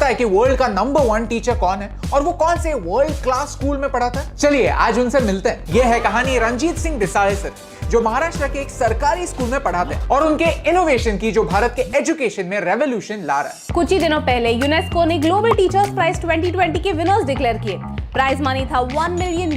पता है कि वर्ल्ड का नंबर 1 टीचर कौन है और वो कौन से वर्ल्ड क्लास स्कूल में पढ़ाता है? चलिए आज उनसे मिलते हैं। ये है कहानी रणजीत सिंह देसाई सर, जो महाराष्ट्र के एक सरकारी स्कूल में पढ़ाते हैं और उनके इनोवेशन की जो भारत के एजुकेशन में रेवोल्यूशन ला रहा है। कुछ ही दिनों पहले यूनेस्को ने ग्लोबल टीचर्स प्राइज 2020 के विनर्स डिक्लेयर किए। प्राइज मनी था $1 मिलियन,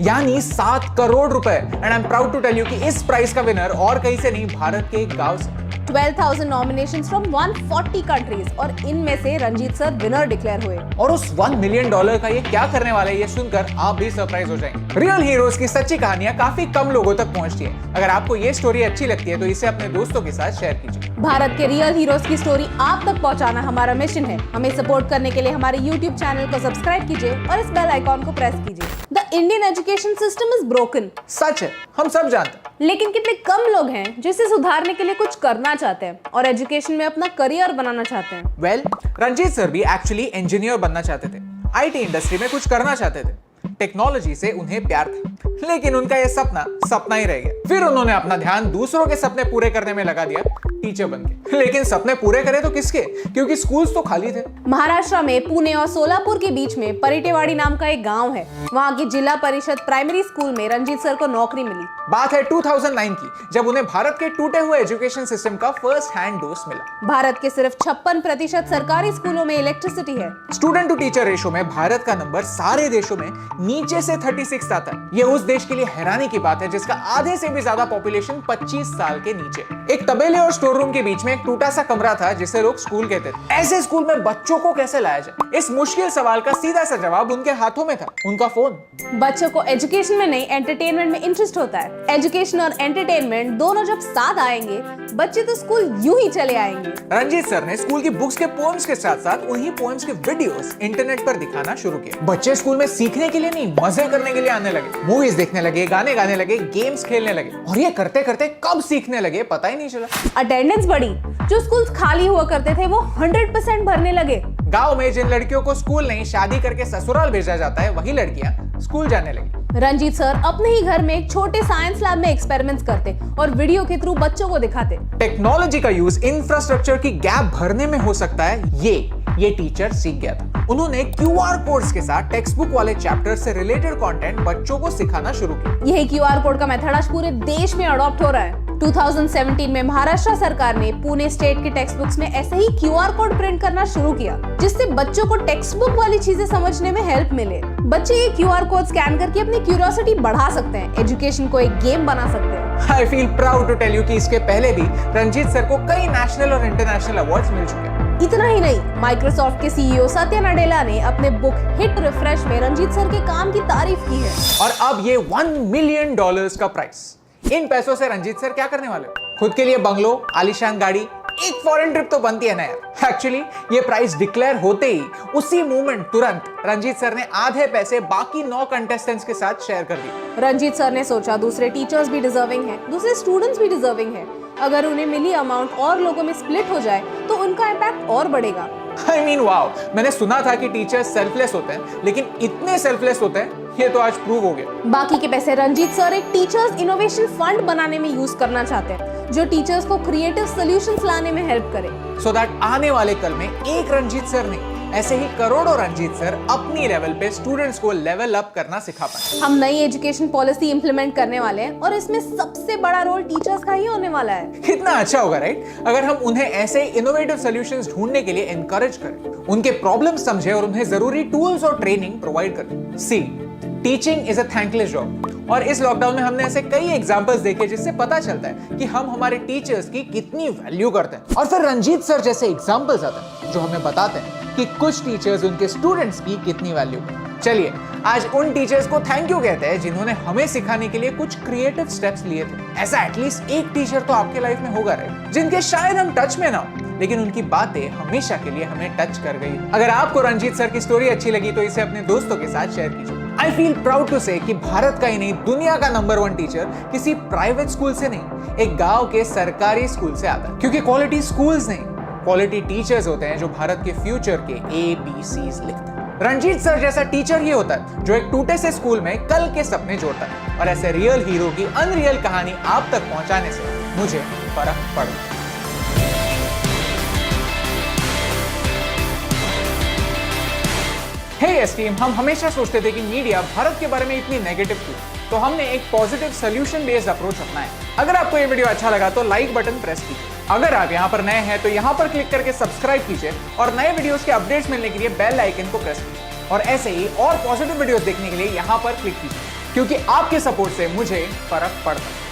यानी 7 करोड़ रुपए। And I am proud to tell you कि इस प्राइज का विनर और कहीं से नहीं, भारत के एक गांव से। 12,000 नॉमिनेशंस फ्रॉम 140 कंट्रीज और इनमें से रंजीत सर विनर डिक्लेयर हुए। और उस $1 मिलियन का ये क्या करने वाले हैं, ये सुनकर आप भी सरप्राइज हो जाएंगे। रियल हीरोज की सच्ची कहानियां काफी कम लोगों तक पहुंचती है। अगर आपको ये स्टोरी अच्छी लगती है तो इसे अपने दोस्तों के साथ शेयर कीजिए। भारत के रियल हीरोज की स्टोरी आप तक पहुंचाना हमारा मिशन है। हमें सपोर्ट करने के लिए हमारे YouTube चैनल को सब्सक्राइब कीजिए और इस बेल आइकॉन को प्रेस कीजिए। The Indian education system is broken. सच है, हम सब जानते हैं, लेकिन कितने कम लोग हैं जो इसे सुधारने के लिए कुछ करना चाहते हैं और एजुकेशन में अपना करियर बनाना चाहते हैं। वेल, रंजीत सर भी एक्चुअली इंजीनियर बनना चाहते थे, IT इंडस्ट्री में कुछ करना चाहते थे। टेक्नोलॉजी से उन्हें प्यार था, लेकिन उनका यह सपना ही रह गया। फिर उन्होंने अपना ध्यान दूसरों के सपने पूरे करने में लगा दिया, टीचर बनके। लेकिन सपने पूरे करे तो किसके, क्योंकि स्कूल्स तो खाली थे। महाराष्ट्र में पुणे और सोलापुर के बीच में परिटेवाड़ी नाम का एक गांव है। वहां की जिला परिषद प्राइमरी स्कूल में रंजीत सर को नौकरी मिली। बात है 2009 की, जब उन्हें भारत के टूटे हुए एजुकेशन सिस्टम का फर्स्ट हैंड डोज मिला। भारत के सिर्फ 56% सरकारी स्कूलों में इलेक्ट्रिसिटी है। स्टूडेंट टू टीचर रेशो में भारत का नंबर सारे देशों में नीचे से 36 आता है। ये उस देश के लिए हैरानी की बात है जिसका आधे से भी ज्यादा पॉपुलेशन 25 साल के नीचे। एक तबेले और स्टोर रूम के बीच में एक टूटा सा कमरा था जिसे लोग स्कूल कहते थे। ऐसे स्कूल में बच्चों को कैसे लाया जाए, इस मुश्किल सवाल का सीधा सा जवाब उनके हाथों में था, उनका फोन। बच्चों को एजुकेशन में नहीं, एंटरटेनमेंट में इंटरेस्ट होता है। एजुकेशन और एंटरटेनमेंट दोनों जब साथ आएंगे, बच्चे तो स्कूल यूं ही चले आएंगे। रंजीत सर ने स्कूल की बुक्स के पोएम्स के साथ साथ उन्हीं पोएम्स के वीडियोस इंटरनेट पर दिखाना शुरू किया। बच्चे स्कूल में सीखने के लिए नहीं, मजे करने के लिए आने लगे। मूवीज देखने लगे, गाने गाने लगे, गेम्स खेलने लगे। और ये करते करते कब सीखने लगे पता ही नहीं चला। अटेंडेंस बढ़ी, जो स्कूल खाली हुआ करते थे वो 100% भरने लगे। गांव में जिन लड़कियों को स्कूल नहीं, शादी करके ससुराल भेजा जाता है, वही लड़कियां स्कूल जाने लगी। रंजीत सर अपने ही घर में एक छोटे साइंस लैब में एक्सपेरिमेंट्स करते और वीडियो के थ्रू बच्चों को दिखाते। टेक्नोलॉजी का यूज इंफ्रास्ट्रक्चर की गैप भरने में हो सकता है, ये टीचर सीख गया था। उन्होंने QR कोड्स के साथ टेक्स्ट बुक वाले चैप्टर से रिलेटेड कंटेंट बच्चों को सिखाना शुरू किया। यही QR कोड का मेथड आज पूरे देश में अडॉप्ट हो रहा है। 2017 में महाराष्ट्र सरकार ने पुणे स्टेट के टेक्स्ट बुक्स में ऐसे ही QR कोड प्रिंट करना शुरू किया, जिससे बच्चों को टेक्स्ट बुक वाली चीजें समझने में हेल्प मिले। बच्चे ये QR कोड स्कैन करके अपनी क्यूरियोसिटी बढ़ा सकते हैं, एजुकेशन को एक गेम बना सकते हैं। I feel proud to tell you कि इसके पहले भी रंजीत सर को कई नेशनल और इंटरनेशनल अवार्ड्स मिल चुके हैं। इतना ही नहीं, माइक्रोसॉफ्ट के CEO सत्या नडेला ने अपने बुक हिट रिफ्रेश में रंजीत सर के काम की तारीफ की है। और अब ये $1 मिलियन का प्राइस। इन पैसों से रंजीत सर क्या करने वाले? खुद के लिए बंगलो, आलीशान गाड़ी, एक फॉरेन ट्रिप तो बनती है ना यार। एक्चुअली ये प्राइस डिक्लेयर होते ही उसी मोमेंट तुरंत रंजीत सर ने आधे पैसे बाकी 9 कंटेस्टेंट्स के साथ शेयर कर दिए। रंजीत सर ने सोचा दूसरे टीचर्स भी डिजर्विंग हैं, दूसरे स्टूडेंट्स भी डिजर्विंग हैं। अगर उन्हें मिली अमाउंट और लोगों में स्प्लिट हो जाए तो उनका इम्पैक्ट और बढ़ेगा। I mean, वाओ, मैंने सुना था कि टीचर्स सेल्फलेस होते हैं, लेकिन इतने सेल्फलेस होते हैं, ये तो आज प्रूव हो गया। बाकी के पैसे रंजीत सर एक टीचर्स इनोवेशन फंड बनाने में यूज करना चाहते हैं, जो टीचर्स को क्रिएटिव सॉल्यूशंस लाने में हेल्प करे। सो दैट आने वाले कल में एक रंजीत सर नहीं, ऐसे ही करोड़ों रंजीत सर अपनी लेवल पे स्टूडेंट्स को लेवल अप करना सिखा पाए। हम नई एजुकेशन पॉलिसी इंप्लीमेंट करने वाले हैं और इसमें सबसे बड़ा रोल टीचर्स का ही होने वाला है। कितना अच्छा होगा राइट, अगर हम उन्हें ऐसे इनोवेटिव सॉल्यूशंस ढूंढने के लिए एनकरेज करें, उनके प्रॉब्लम समझे और उन्हें जरूरी टूल्स और ट्रेनिंग प्रोवाइड करें। See, teaching is a thankless job. और इस लॉकडाउन में हमने ऐसे कई एग्जांपल्स देखे जिससे पता चलता है कि हम हमारे टीचर्स की कितनी वैल्यू करते हैं। और फिर रंजीत सर जैसे एग्जांपल्स आते हैं जो हमें बताते हैं कि कुछ टीचर्स उनके स्टूडेंट्स की कितनी वैल्यू करते हैं। चलिए आज उन टीचर्स को थैंक यू कहते हैं जिन्होंने हमें सिखाने के लिए कुछ क्रिएटिव स्टेप्स लिए थे। ऐसा एटलीस्ट एक टीचर तो आपके लाइफ में होगा राइट, जिनके शायद हम टच में ना हो, लेकिन उनकी बातें हमेशा के लिए हमें टच कर गई। अगर आपको रंजीत सर की स्टोरी अच्छी लगी तो इसे अपने दोस्तों के साथ शेयर कीजिए। आई फील प्राउड टू से कि भारत का ही नहीं, दुनिया का नंबर 1 टीचर किसी प्राइवेट स्कूल से नहीं, एक गांव के सरकारी स्कूल से आता है। क्योंकि क्वालिटी स्कूल्स नहीं, क्वालिटी टीचर्स होते हैं जो भारत के फ्यूचर के ABCs लिखते हैं। रंजीत सर जैसा टीचर ही होता है जो एक टूटे से स्कूल में कल के सपने जोड़ता है। और ऐसे रियल हीरो की अनरियल कहानी आप तक पहुंचाने से मुझे फर्क पड़ता है। हे यस टीम, हम हमेशा सोचते थे कि मीडिया भारत के बारे में इतनी नेगेटिव क्यों, तो हमने एक पॉजिटिव सोल्यूशन बेस्ड अप्रोच अपनाया। अगर आपको ये वीडियो अच्छा लगा तो लाइक बटन प्रेस कीजिए। अगर आप यहाँ पर नए हैं तो यहाँ पर क्लिक करके सब्सक्राइब कीजिए और नए वीडियोस के अपडेट्स मिलने के लिए बेल आइकन को प्रेस कीजिए। और ऐसे ही और पॉजिटिव वीडियोस देखने के लिए यहाँ पर क्लिक कीजिए, क्योंकि आपके सपोर्ट से मुझे फर्क पड़ता है।